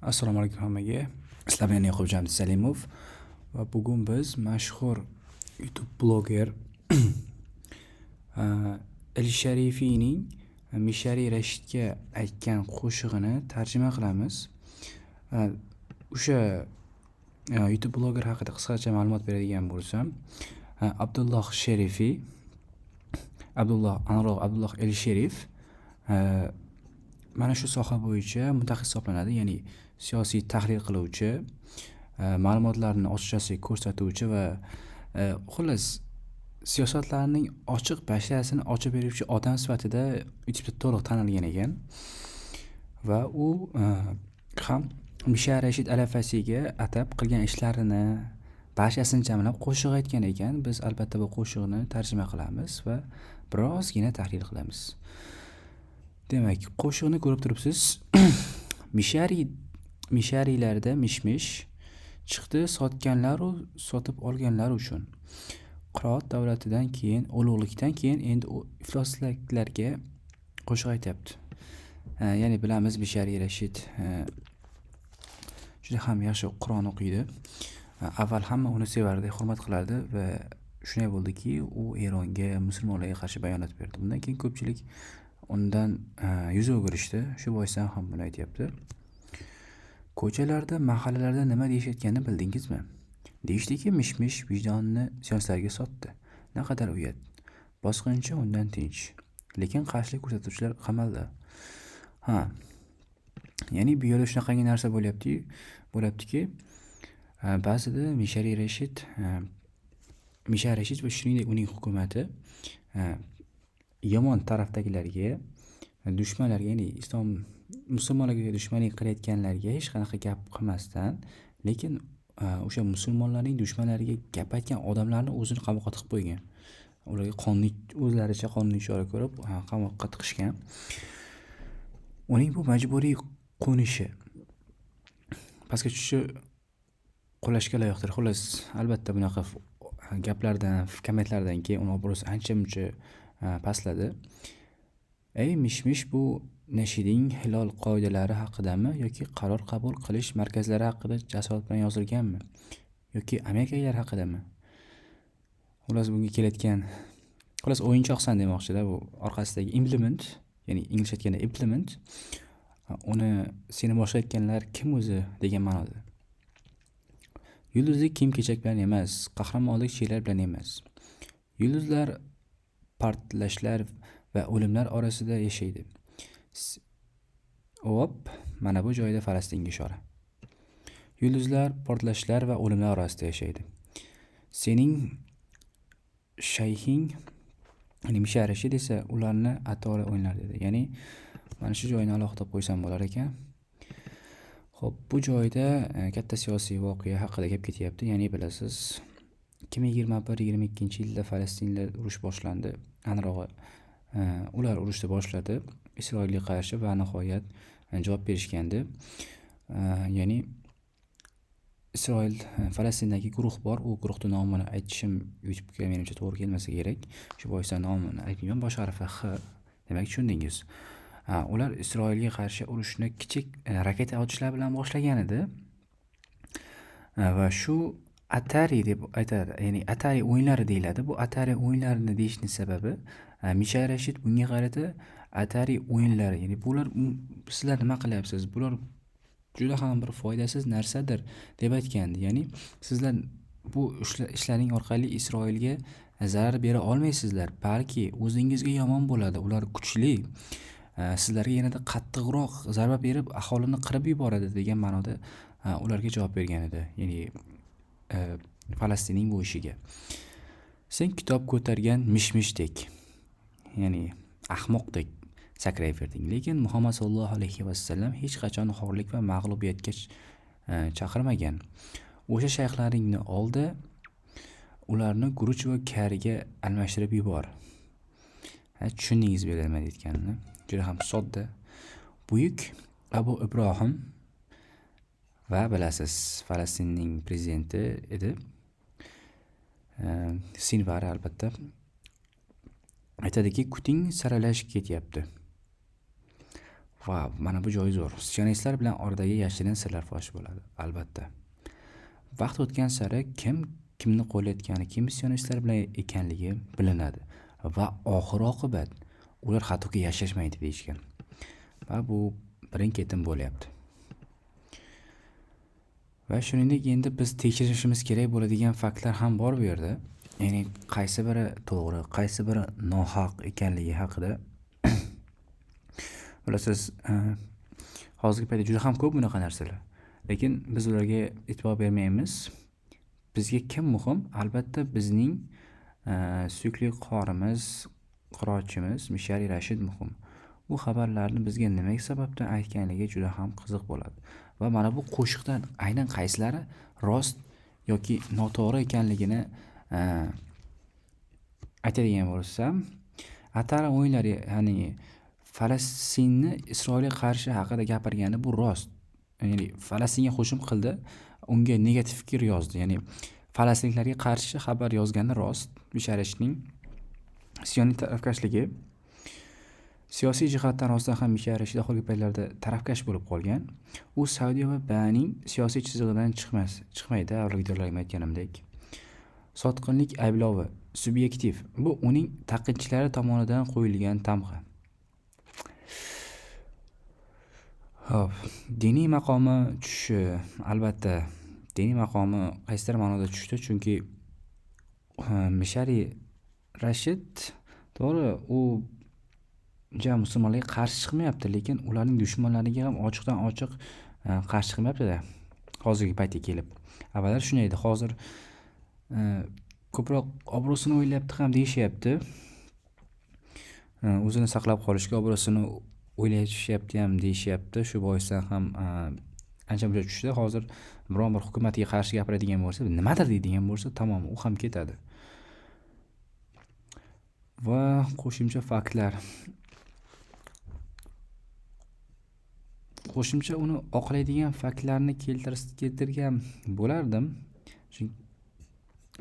Assalomu alaykum hammaga. Sizlar bilan Yaqubjon Salimov va bugun biz mashhur YouTube bloger Al-Sharifiyning Mishari Rashidga aytgan qo'shig'ini tarjima qilamiz. O'sha YouTube bloger haqida qisqacha ma'lumot beradigan bo'lsam, Abdulloh Sharifiy, Abdulloh Al-Sharif mana shu soha bo'yicha mutaxassis hisoblanadi, ya'ni siyosiy tahlil qiluvchi, ma'lumotlarni ochiqchasiga ko'rsatuvchi va xullas siyosatlarning ochiq basharasini ochib beruvchi odam sifatida YouTube'da to'liq tanilgan ekan va u ham Mishar Rashid Alafasiyga atab qilgan ishlarini barchasini jamlab qo'shiq aytgan ekan. Biz albatta bu qo'shiqni tarjima qilamiz va birozgina tahlil qilamiz. Demak, qo'shiqni ko'rib turibsiz. Mishariylarda mishmish chiqdi sotganlar u sotib olganlar uchun. Qiroat davlatidan keyin, ulug'likdan keyin endi u iflosliklarga qo'shiq aytyapti. Ya'ni bilamiz, Mishari Rashid juda ham yaxshi Qur'on o'qiydi. Avval hamma uni sevardi, hurmat qilardi va shunday bo'ldiki, u Eronga, musulmonlarga qarshi bayonot berdi. Bundan keyin ko'pchilik undan yuz o'girishdi. Shu boisdan ham buni aytyapti. Ko'chalarda, mahallalarda nima deyishayotganini bildingizmi? Deyishdiki, mishmish vijdonni siyoslarga sotdi. Naqadar uyat. Bosqinchi undan tinch. Lekin qarshilik ko'rsatuvchilar qamaldi. Ya'ni bu yerda shunaqangi narsa bo'lyaptiki, ba'zida Mishar Rashid va shuningdek uning hukumati yomon tarafdagilarga, dushmanlarga, ya'ni musulmonlarga dushmanlik qilayotganlarga hech qanaqa gap qilmasdan, lekin o'sha musulmonlarning dushmanlariga gap aytgan odamlarni o'zini qamoqqa tiqib qo'ygan. Ularga o'zlaricha qonuniy chora ko'rib qamoqqa tiqishgan. Uning bu majburiy qo'nishi pastga tushishi qo'llashga loyiqdir. Xullas, albatta bunaqa gaplardan, kommentlardan keyin uning obro'si ancha-muncha pastladi. Ey mishmish, bu nashiding hilol qoidalari haqidami yoki qaror qabul qilish markazlari haqida jasorat bilan yozilganmi yoki amerikaliklar haqidami? Xullas, bunga kelayotgan o'yinchoqsan demoqchida. Bu orqasidagi implement, ya'ni ingliz aytganda implement, uni seni boshlayotganlar kim o'zi degan ma'noda. Yulduzlik kiyim-kechak bilan emas, qahramonlik she'rlar bilan emas. Yulduzlar portlashlar va o'limlar orasida yashaydi. Mana bu joyda Falastinga ishora. Yulduzlar portlashlar va o'limlar orasida yashaydi. Sening shayxing, ya'ni Mishar Rashid esa ularni atori o'ynar dedi. Ya'ni mana shu joyni alohida qo'ysam bo'lar ekan. Xo'p, bu joyda katta siyosiy voqea haqida gap ketyapti. Ya'ni bilasiz, 2021-22-yilda Falastinda urush boshlandi. Aniqrog'i, ular urushni boshladi Isroilga qarshi va nihoyat javob berishgandi. Ya'ni Isroil, Falastindagi guruh bor. U guruhning nomini aytishim YouTube'ga menimcha to'g'ri kelmasa kerak. Shu boisdan nomini aytmayman. Bosh harfi X. Demak, tushundingiz. Ular Isroilga qarshi urushni kichik raketa otishlar bilan boshlagan edi. Va shu Atari deb aytadi. Ya'ni Atari o'yinlari deyiladi. Bu Atari o'yinlarini deyishning sababi, Mishar Rashid bunga qarata Atari o'yinlari, ya'ni bular sizlar nima qilyapsiz? Bular juda ham bir foydasiz narsadir deb aytgandi. Ya'ni sizlar bu ishlaring orqali Isroilga zarar bera olmaysizlar, balki o'zingizga yomon bo'ladi. Ular kuchli. Sizlarga yanada qattiqroq zarba berib aholini qirib yuboradi degan ma'noda ularga javob bergan edi. Ya'ni Falastinning bu ishiga. Sen kitob ko'targan mishmishdek, ya'ni ahmoqdek sakrayverding, lekin Muhammad sallallohu alayhi vasallam hech qachon xorlik va mag'lubiyatga chaqirmagan. O'sha shayxlaringni oldi, ularni guruch va kariga almashtirib yubor. Tushundingiz bu nima aytganini? Juda ham sodda. Buyuk Abu Ibrohim va bilasiz, Falastinning prezidenti edi. Sinvar albatta. Aytadiki, kuting saralash ketyapti. Va mana bu joyi zo'r. Sionistlar bilan oradagi yashirin sirlar fosh bo'ladi, albatta. Vaqt o'tgan sari kimni qo'llayotgani, kim sionistlar bilan ekanligi bilinadi va oxir-oqibat ular hattoki yashashmaydi deyishgan. Va bu birin-ketin bo'lyapti. Va shuningdek endi biz tekshirishimiz kerak bo'ladigan faktlar ham bor bu yerda. Ya'ni qaysi biri to'g'ri, qaysi biri nohaq ekanligi haqida. Bilasiz, hozirgi paytda juda ham ko'p bunaqa narsalar. Lekin biz ularga e'tibor bermaymiz. Bizga kim muhim? Albatta bizning suyukli qorimiz, qirolchimiz Mishari Rashid muhim. Bu xabarlarni bizga nima sababdan aytganligi juda ham qiziq bo'ladi. Va mana bu qo'shiqdan aynan qaysilari rost yoki noto'g'ri ekanligini aytadigan bo'lsam, Atara o'yinlari, ya'ni Falastinni Isroilga qarshi haqida gapirgani bu rost. Ya'ni Falastinga hujum qildi, unga negativ fikr yozdi. Ya'ni falastinliklarga qarshi xabar yozgani rost. Misharishning sionist tarafkashligi siyosiy jihatdan rostdan ham Misharish daxilgi paytlarda tarafkash bo'lib qolgan. U Saudiya va Baning siyosiy chizig'idan chiqmaydi, avvalgi videolarimda aytganimdek. Sotqinlik ayblovi subyektiv. Bu uning taqinchilari tomonidan qo'yilgan tamg'a. Xo'p, diniy maqomi tushishi, albatta diniy maqomi qaysidir ma'noda tushdi, chunki Mishari Rashid to'g'ri, u musulmonlarga qarshi chiqmayapti, lekin ularning dushmanlariga ham ochiqdan ochiq qarshi chiqmayapti-da. Hozirgi paytga kelib. Avvallar shunday edi, hozir ko'proq obro'sini o'ylayapti ham deyishyapti. O'zini saqlab qolishga obro'sini o'ylashyapti ham deyishyapti. Shu boisdan ham ancha-muncha tushdi. Hozir biron bir hukumatga qarshi gapiradigan bo'lsa, nimadir deydigan bo'lsa, tamom, u ham ketadi. Va qo'shimcha faktlar. Qo'shimcha uni oqlaydigan faktlarni keltirgan bo'lardim.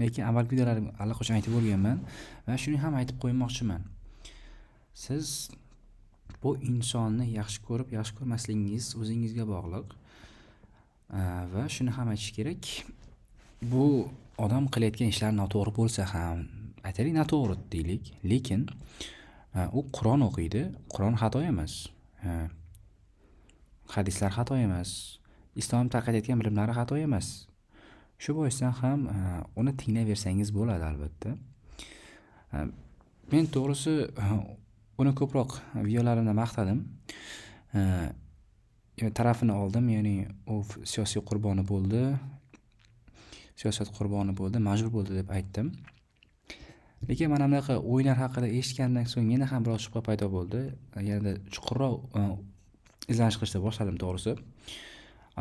Lekin avvalgi videolarimda allaqachon aytib bo'lganman va shuni ham aytib qo'ymoqchiman. Siz bu insonni yaxshi ko'rib, yaxshi ko'rmasligingiz o'zingizga bog'liq. Va shuni ham aytish kerak. Bu odam qilayotgan ishlar noto'g'ri bo'lsa ham, aytaylik noto'g'ri deylik, lekin u Qur'on o'qiydi. Qur'on xato emas. Hadislar xato emas. Islom tarqatayotgan bilimlari xato emas. Shu boisdan ham uni tinglayversangiz bo'ladi, albatta. Men to'g'risi uni ko'proq videolarimda maqtadim. Tarafini oldim, ya'ni u siyosiy qurboni bo'ldi. Siyosat qurboni bo'ldi, majbur bo'ldi deb aytdim. Lekin mana bunaqa o'yinlar haqida eshitgandan so'ng menda ham biroz shubha paydo bo'ldi. Yana chuqurroq izlanish qilishga boshladim, to'g'risi.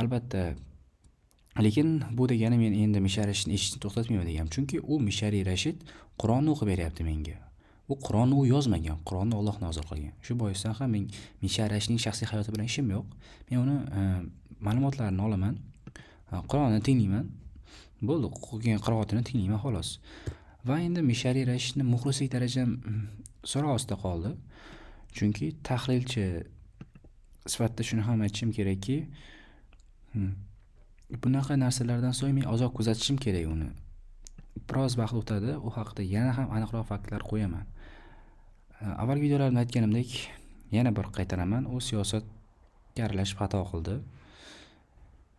Albatta, lekin bu degani men endi Misharishni eshitishni to'xtatmayman deganim. Chunki u Mishari Rashid Qur'onni o'qib beryapti menga. U Qur'onni u yozmagan, Qur'onni Alloh nozil qilgan. Shu boisdan ham men Misharishning shaxsiy hayoti bilan ishim yo'q. Men uni ma'lumotlarini olaman, Qur'onni tinglayman. Bo'ldi, o'qigan qiroatini tinglayman xolos. Va endi Mishari Rashidni muxlislik darajam so'roq ostida qoldi. Chunki tahlilchi sifatida shuni ham aytishim kerakki, bunaqa narsalardan so'ng men uzoq kuzatishim kerak uni. Biroz vaqt o'tadi, u haqida yana ham aniqroq faktlar qo'yaman. Avvalgi videolarimda aytganimdek, yana bir qaytaraman, u siyosatga aralashib xato qildi.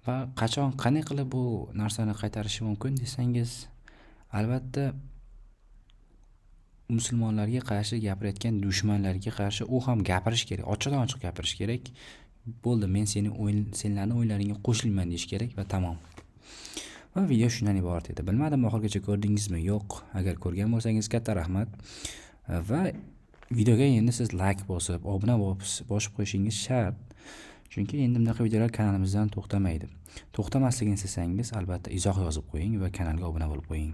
Va qachon, qanday qilib bu narsani qaytarishi mumkin desangiz, albatta musulmonlarga qarshi gapirayotgan dushmanlarga qarshi u ham gapirish kerak, ochiqdan ochiq gapirish kerak. Bo'ldi, men senlarning o'yinlaringga qo'shilmayman deyish kerak va tamom. Va video shundan iborat edi. Bilmadim, oxirigacha ko'rdingizmi? Yo'q. Agar ko'rgan bo'lsangiz katta rahmat. Va videoga endi siz like bosib, obuna bosib qo'yishingiz shart. Chunki endi bunaqa videolar kanalimizdan to'xtamaydi. To'xtamasligini istasangiz, albatta izoh yozib qo'ying va kanalga obuna bo'lib qo'ying.